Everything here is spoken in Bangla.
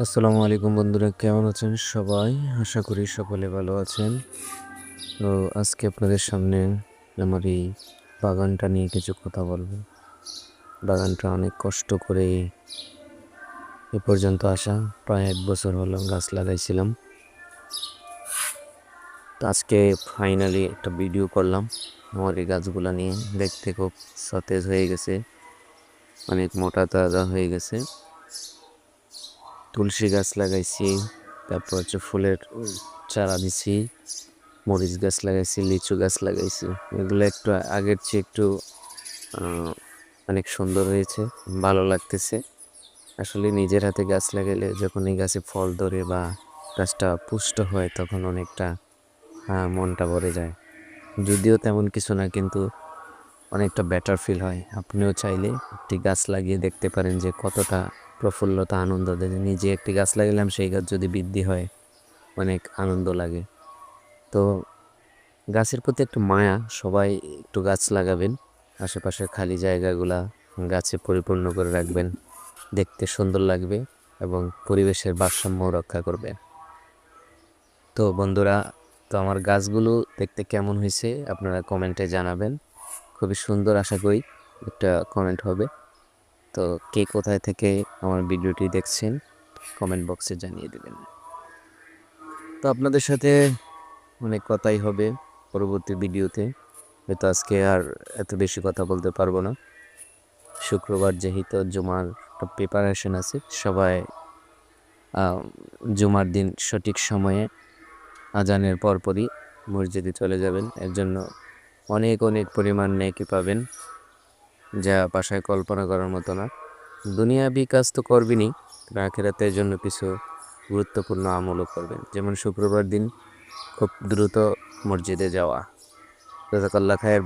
আসসালামু আলাইকুম বন্ধুরা, কেমন আছেন সবাই? আশা করি সকলে ভালো আছেন। তো আজকে আপনাদের সামনে আমার এই বাগানটা নিয়ে কিছু কথা বলবো। বাগানটা অনেক কষ্ট করে এ পর্যন্ত আসা, প্রায় 1 বছর হলো গাছ লাগাইছিলাম। তো আজকে ফাইনালি একটা ভিডিও করলাম আমার এই গাছগুলা নিয়ে। দেখতে খুব সতেজ হয়ে গেছে, অনেক মোটা তাজা হয়ে গেছে। তুলসী গাছ লাগাইছি, তারপর হচ্ছে ফুলের চারা দিছি, মরিচ গাছ লাগাইছি, লিচু গাছ লাগাইছি। এগুলো একটু আগের চেয়ে একটু আহ, অনেক সুন্দর হয়েছে, ভালো লাগতেছে। আসলে নিজের হাতে গাছ লাগাইলে যখন এই গাছে ফল ধরে বা গাছটা পুষ্ট হয় তখন অনেকটা মনটা ভরে যায়। যদিও তেমন কিছু না, কিন্তু অনেকটা বেটার ফিল হয়। আপনিও চাইলে একটি গাছ লাগিয়ে দেখতে পারেন যে কতটা প্রফুল্লতা, আনন্দ দেয়। নিজে একটি গাছ লাগালাম, সেই গাছ যদি বৃদ্ধি হয় অনেক আনন্দ লাগে। তো গাছের প্রতি একটু মায়া, সবাই একটু গাছ লাগাবেন। আশেপাশের খালি জায়গাগুলা গাছে পরিপূর্ণ করে রাখবেন, দেখতে সুন্দর লাগবে এবং পরিবেশের ভারসাম্য রক্ষা করবে। তো বন্ধুরা, তো আমার গাছগুলো দেখতে কেমন হয়েছে আপনারা কমেন্টে জানাবেন। খুবই সুন্দর, আশা করি একটা কমেন্ট হবে। তো কে কোথায় থেকে আমার ভিডিওটি দেখছেন কমেন্ট বক্সে জানিয়ে দেবেন। তো আপনাদের সাথে অনেক কথাই হবে পরবর্তী ভিডিওতে। হয়তো আজকে আর এত বেশি কথা বলতে পারবো না। শুক্রবার যেহেতু জুমার প্রিপারেশন আছে, সবাই আহ, জুমার দিন সঠিক সময়ে আজানের পরপরই মসজিদে চলে যাবেন। এর জন্য অনেক অনেক পরিমাণ নেকি পাবেন, যা বাসায় কল্পনা করার মতো না। দুনিয়াবি কাজ তো করবেনই, আখিরাতের জন্য কিছু গুরুত্বপূর্ণ আমলও করবেন, যেমন শুক্রবার দিন খুব দ্রুত মসজিদে যাওয়া। জাযাকাল্লাহ খায়ের।